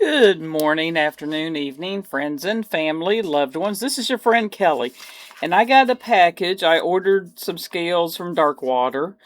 Good morning, afternoon, evening, friends and family, loved ones. This is your friend Kelly, and I got a package. I ordered some scales from Darkwater,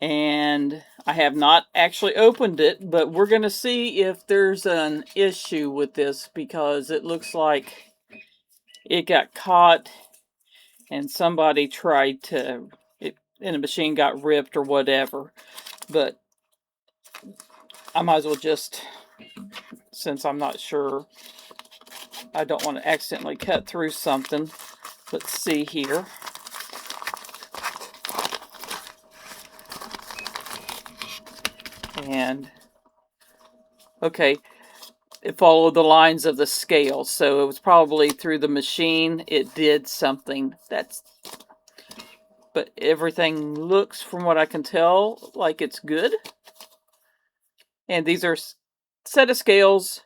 and I have not actually opened it, but we're going to see if there's an issue with this because it looks like it got caught and somebody tried to, and a machine got ripped or whatever. But I might as well just, since I'm not sure, I don't want to accidentally cut through something. Let's see here. And, okay, it followed the lines of the scale, so it was probably through the machine. It did something. But everything looks, from what I can tell, like it's good. And these are a set of scales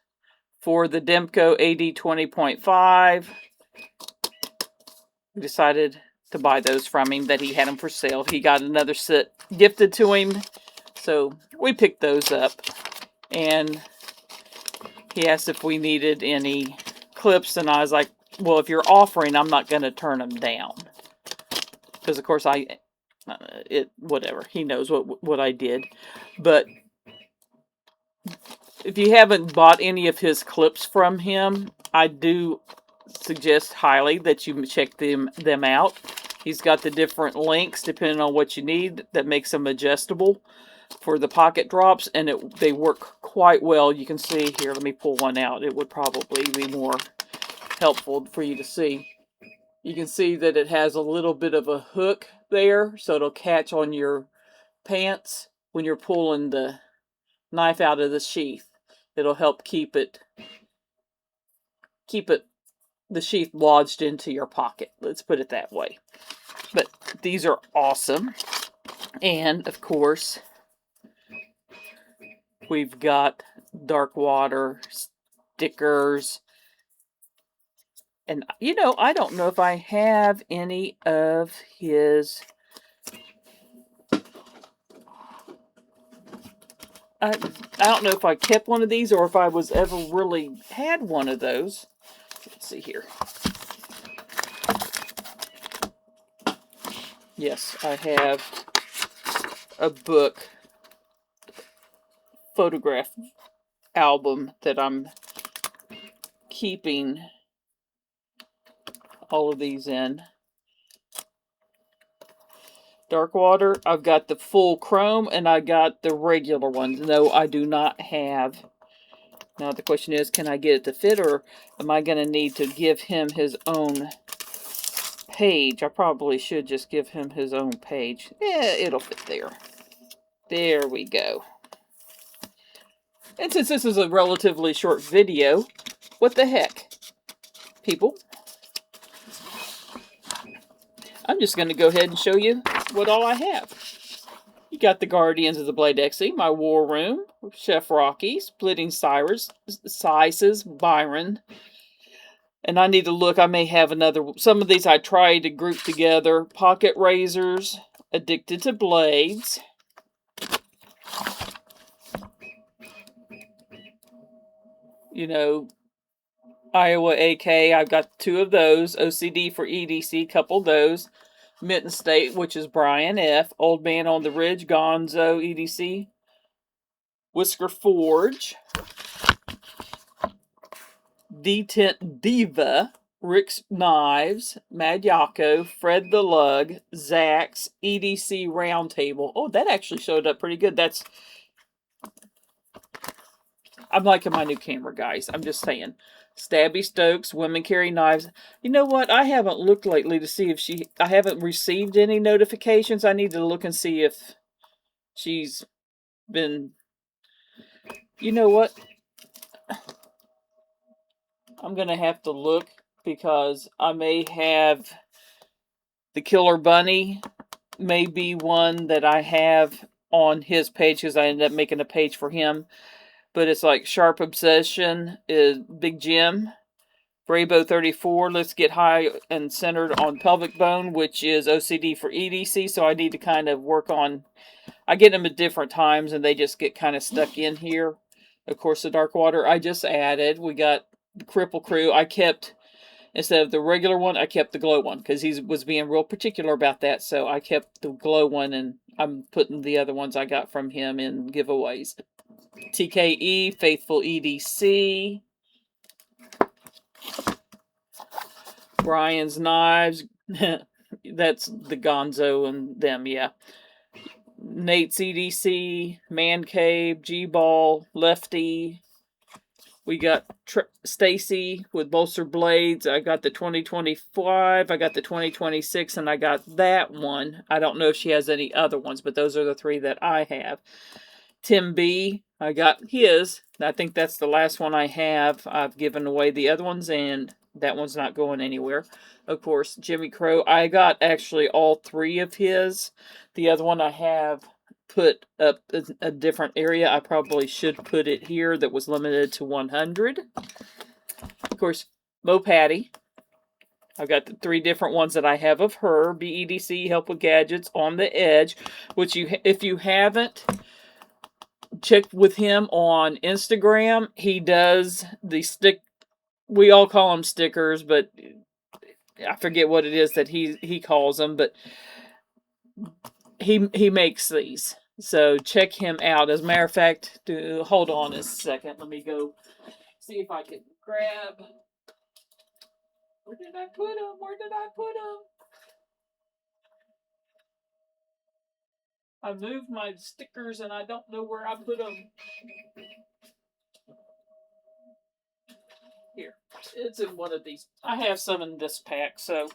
for the Demko AD 20.5. We decided to buy those from him, that he had them for sale. He got another set gifted to him, so we picked those up. And he asked if we needed any clips, and I was like, well, if you're offering, I'm not going to turn them down. Because, of course, whatever. He knows what I did. But if you haven't bought any of his clips from him, I do suggest highly that you check them out. He's got the different lengths depending on what you need that makes them adjustable for the pocket drops, and they work quite well. You can see here, let me pull one out. It would probably be more helpful for you to see. You can see that it has a little bit of a hook there, so it'll catch on your pants when you're pulling the knife out of the sheath. It'll help keep the sheath lodged into your pocket. Let's put it that way. But these are awesome. And of course, we've got Darkwater stickers. And I don't know if I have any of his. I don't know if I kept one of these or if I was ever really had one of those. Let's see here. Yes, I have a book photograph album that I'm keeping all of these in. Darkwater, I've got the full chrome and I got the regular ones. No, I do not have. Now the question is, can I get it to fit, or am I going to need to give him his own page? I probably should just give him his own page. Yeah, it'll fit there. There we go. And since this is a relatively short video, what the heck, people? I'm just going to go ahead and show you what all I have. You got the Guardians of the Blade XE, my War Room, Chef Rocky, Splitting Sizes, Byron. And I need to look, I may have some of these I tried to group together. Pocket Razors, Addicted to Blades. Iowa AK, I've got 2 of those. OCD for EDC, couple of those. Mitten State, which is Brian F. Old Man on the Ridge, Gonzo, EDC. Whisker Forge. Detent Diva, Rick's Knives, Mad Yako, Fred the Lug, Zach's, EDC Roundtable. Oh, that actually showed up pretty good. I'm liking my new camera, guys. I'm just saying. Stabby Stokes, Women Carry Knives. You know what? I haven't looked lately to see if I haven't received any notifications. I need to look and see if she's been... You know what? I'm going to have to look because I may have the Killer Bunny, may be one that I have on his page because I ended up making a page for him. But it's like Sharp Obsession is Big Jim. Bravo 34, Let's Get High and Centered on Pelvic Bone, which is OCD for EDC. So I need to kind of work on... I get them at different times and they just get kind of stuck in here. Of course, the Dark Water I just added. We got the Cripple Crew. I kept, instead of the regular one, I kept the glow one because he was being real particular about that. So I kept the glow one, and I'm putting the other ones I got from him in giveaways. TKE, Faithful EDC, Brian's Knives. That's the Gonzo and them, yeah. Nate's EDC, Man Cave, G-Ball, Lefty. We got Stacy with Bolster Blades. I got the 2025, I got the 2026, and I got that one. I don't know if she has any other ones, but those are the three that I have. Tim B, I got his. I think that's the last one I have. I've given away the other ones, and that one's not going anywhere. Of course, Jimmy Crow, I got actually all three of his. The other one I have put up a different area. I probably should put it here. That was limited to 100. Of course, Mo Patty. I've got the three different ones that I have of her. BEDC, Help with Gadgets, On the Edge, which if you haven't checked with him on Instagram, he does the we all call them stickers, but I forget what it is that he calls them, but he makes these. So check him out. As a matter of fact, hold on a second. Let me go see if I can grab. Where did I put them? Where did I put them? I moved my stickers and I don't know where I put them. Here, it's in one of these. I have some in this pack, so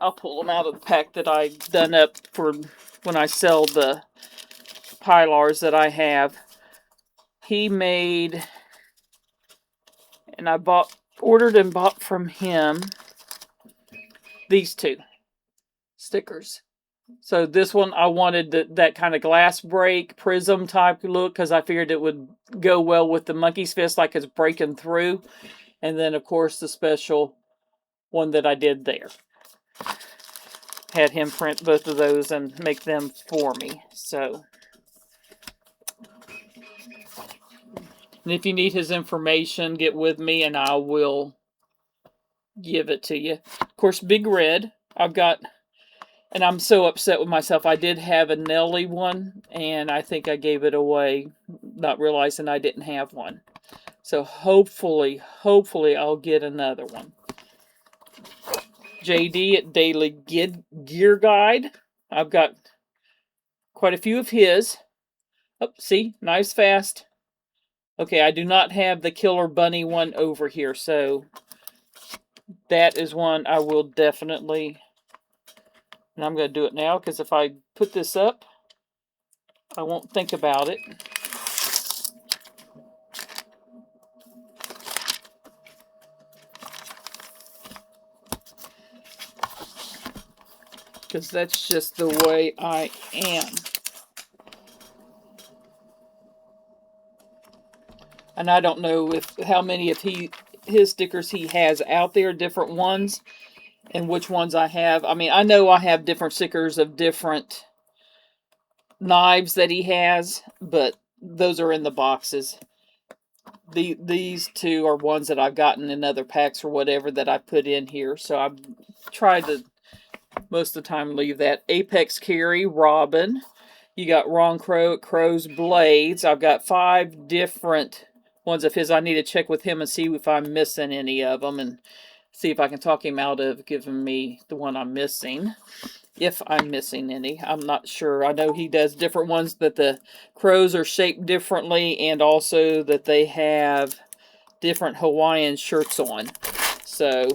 I'll pull them out of the pack that I done up for when I sell the Pylars that I have. He made, and I ordered and bought from him these two stickers. So this one I wanted that kind of glass break prism type look because I figured it would go well with the monkey's fist, like it's breaking through. And then of course the special one that I did there. Had him print both of those and make them for me. So, and if you need his information, get with me and I will give it to you. Of course, Big Red, I've got, and I'm so upset with myself. I did have a Nelly one, and I think I gave it away, not realizing I didn't have one. So hopefully I'll get another one. JD at Daily Gear Guide. I've got quite a few of his. Oh, see, nice fast. Okay, I do not have the Killer Bunny one over here, so that is one I will definitely, and I'm going to do it now, because if I put this up, I won't think about it. Because that's just the way I am. And I don't know how many of his stickers he has out there, different ones, and which ones I have. I mean, I know I have different stickers of different knives that he has, but those are in the boxes. These two are ones that I've gotten in other packs or whatever that I put in here. So I've tried to, most of the time, leave that. Apex Carry, Robin. You got Ron Crow at Crow's Blades. I've got 5 different ones of his. I need to check with him and see if I'm missing any of them and see if I can talk him out of giving me the one I'm missing. If I'm missing any. I'm not sure. I know he does different ones that the crows are shaped differently and also that they have different Hawaiian shirts on. So,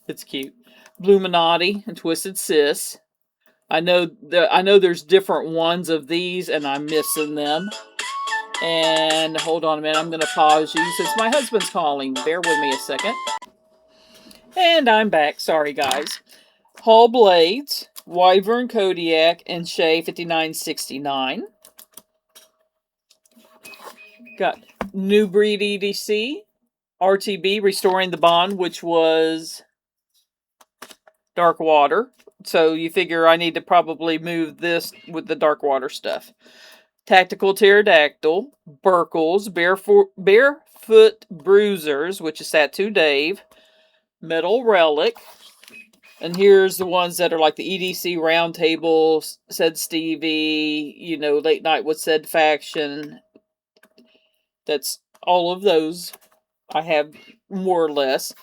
it's cute. Bluminati and Twisted Sis. I know there's different ones of these and I'm missing them. And hold on a minute, I'm going to pause you since my husband's calling. Bear with me a second. And I'm back. Sorry, guys. Hall Blades, Wyvern Kodiak, and Shea 5969. Got New Breed EDC, RTB, Restoring the Bond, which was Dark Water. So you figure I need to probably move this with the Dark Water stuff. Tactical Pterodactyl, Burkles, Barefoot Bruisers, which is Satu Dave, Metal Relic, and here's the ones that are like the EDC Roundtable, Said Stevie, Late Night with Said Faction. That's all of those I have more or less.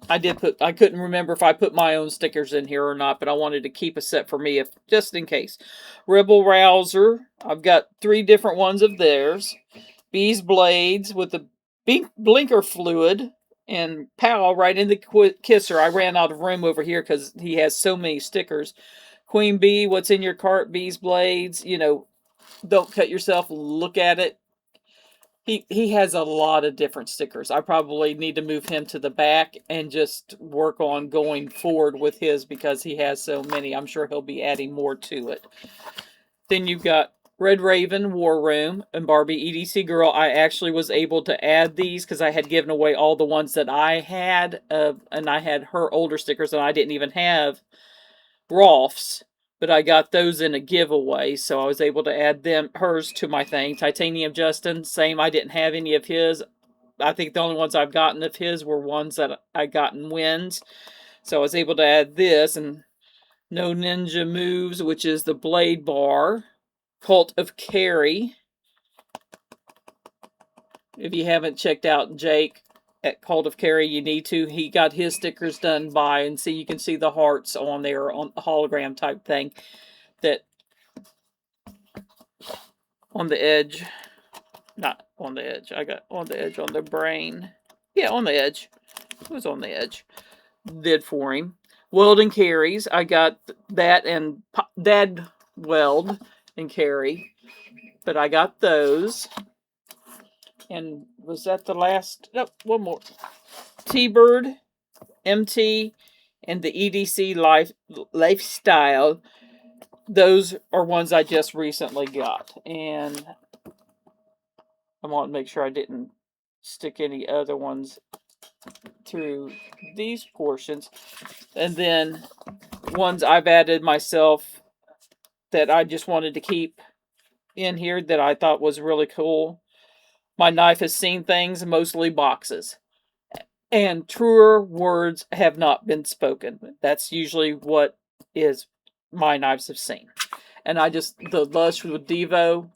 I couldn't remember if I put my own stickers in here or not, but I wanted to keep a set for me, if just in case. Rebel Rouser, I've got 3 different ones of theirs. Bees Blades with the blinker fluid, and pow, right in the kisser. I ran out of room over here because he has so many stickers. Queen Bee, what's in your cart? Bees Blades, don't cut yourself, look at it. He has a lot of different stickers. I probably need to move him to the back and just work on going forward with his because he has so many. I'm sure he'll be adding more to it. Then you've got Red Raven, War Room, and Barbie EDC Girl. I actually was able to add these because I had given away all the ones that I had, and I had her older stickers, and I didn't even have Rolf's. But I got those in a giveaway, so I was able to add hers to my thing. Titanium Justin, same. I didn't have any of his. I think the only ones I've gotten of his were ones that I got in wins. So I was able to add this, and No Ninja Moves, which is the Blade Bar. Cult of Carrie. If you haven't checked out Jake at Cult of Carrie, you need to. He got his stickers done by, and see, you can see the hearts on there on the hologram type thing that on the edge. Not on the edge. I got on the edge on the brain. Yeah, on the edge. It was on the edge. Did for him. Weld and Carries. I got that and Dad Weld and Carrie. But I got those. And was that the last? Nope, one more. T-Bird, MT, and the EDC Lifestyle. Those are ones I just recently got. And I want to make sure I didn't stick any other ones through these portions. And then ones I've added myself that I just wanted to keep in here that I thought was really cool. My knife has seen things, mostly boxes. And truer words have not been spoken. That's usually what is my knives have seen. And the Lush with Devo,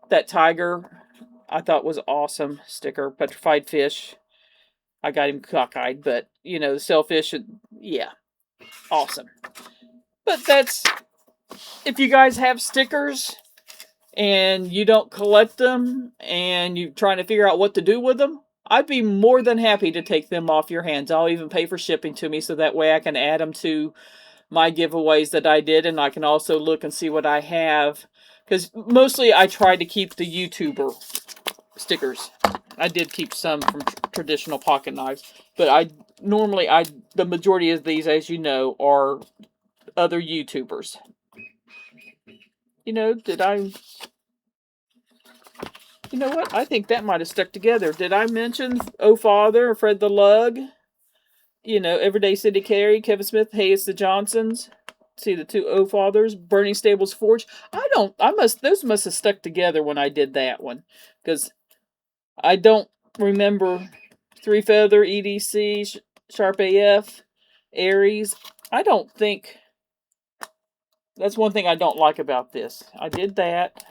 that tiger, I thought was awesome sticker. Petrified Fish, I got him cockeyed, but, the Selfish, yeah, awesome. But that's, if you guys have stickers and you don't collect them and you're trying to figure out what to do with them, I'd be more than happy to take them off your hands. I'll even pay for shipping to me so that way I can add them to my giveaways that I did, and I can also look and see what I have. Because mostly I try to keep the YouTuber stickers. I did keep some from traditional pocket knives, but the majority of these, as you know, are other YouTubers. You know what? I think that might have stuck together. Did I mention Oh Father, Fred the Lug? Everyday City Carry, Kevin Smith, Hey It's the Johnsons. See the 2 Oh Fathers, Burning Stables Forge. Those must have stuck together when I did that one. Because I don't remember 3 Feather, EDC, Sharp AF, Aries. I don't think. That's one thing I don't like about this. I did that.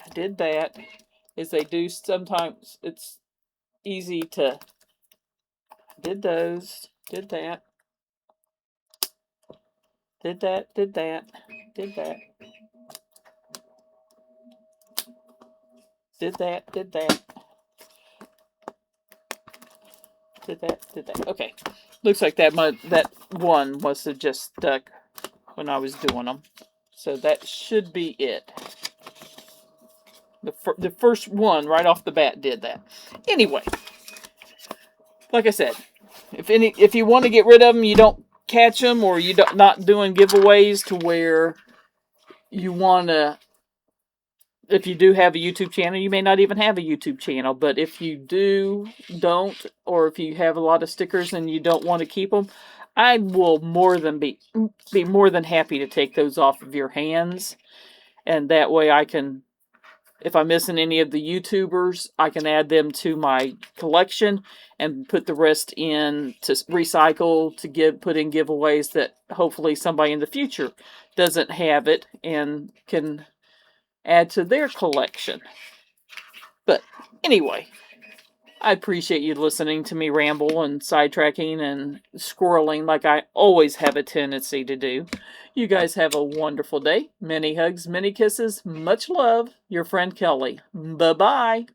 Is they do sometimes, it's easy to. Did those. Did that. Did that. Did that. Did that. Did that. Did that. Did that. Okay. Looks like that one must have just stuck when I was doing them. So that should be it. The first one right off the bat did that. Anyway, like I said, if you want to get rid of them, you don't catch them, or you don't not doing giveaways to where you want to. If you do have a YouTube channel, you may not even have a YouTube channel, but if you don't, or if you have a lot of stickers and you don't want to keep them, I will be more than happy to take those off of your hands, and that way I can if I'm missing any of the YouTubers, I can add them to my collection and put the rest in to recycle, to put in giveaways that hopefully somebody in the future doesn't have it and can add to their collection. But anyway, I appreciate you listening to me ramble and sidetracking and squirreling like I always have a tendency to do. You guys have a wonderful day. Many hugs, many kisses, much love. Your friend Kelly. Bye-bye.